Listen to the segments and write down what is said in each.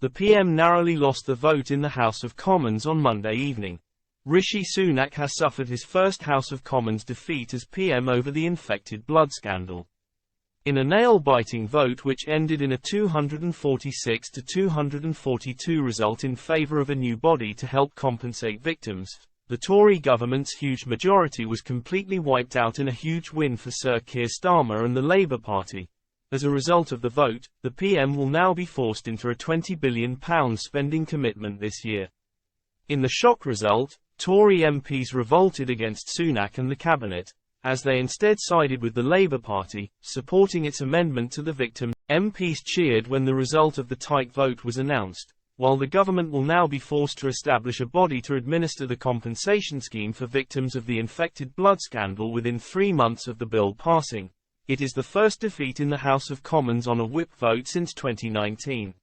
The PM narrowly lost the vote in the House of Commons on Monday evening. Rishi Sunak has suffered his first House of Commons defeat as PM over the infected blood scandal. In a nail-biting vote which ended in a 246 to 242 result in favour of a new body to help compensate victims, the Tory government's huge majority was completely wiped out in a huge win for Sir Keir Starmer and the Labour Party. As a result of the vote, the PM will now be forced into a £20 billion spending commitment this year. In the shock result, Tory MPs revolted against Sunak and the cabinet, as they instead sided with the Labour Party, supporting its amendment to the victim. MPs cheered when the result of the tight vote was announced. While the government will now be forced to establish a body to administer the compensation scheme for victims of the infected blood scandal within 3 months of the bill passing, it is the first defeat in the House of Commons on a whip vote since 2019.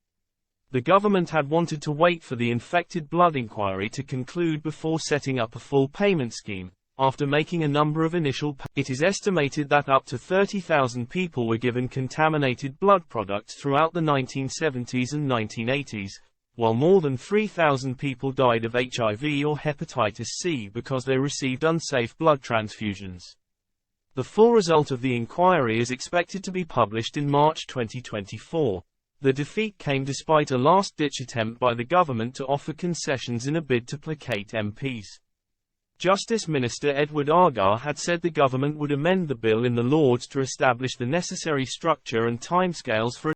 The government had wanted to wait for the infected blood inquiry to conclude before setting up a full payment scheme. After making a number of initial it is estimated that up to 30,000 people were given contaminated blood products throughout the 1970s and 1980s, while more than 3,000 people died of HIV or hepatitis C because they received unsafe blood transfusions. The full result of the inquiry is expected to be published in March 2024. The defeat came despite a last-ditch attempt by the government to offer concessions in a bid to placate MPs. Justice Minister Edward Argar had said the government would amend the bill in the Lords to establish the necessary structure and timescales for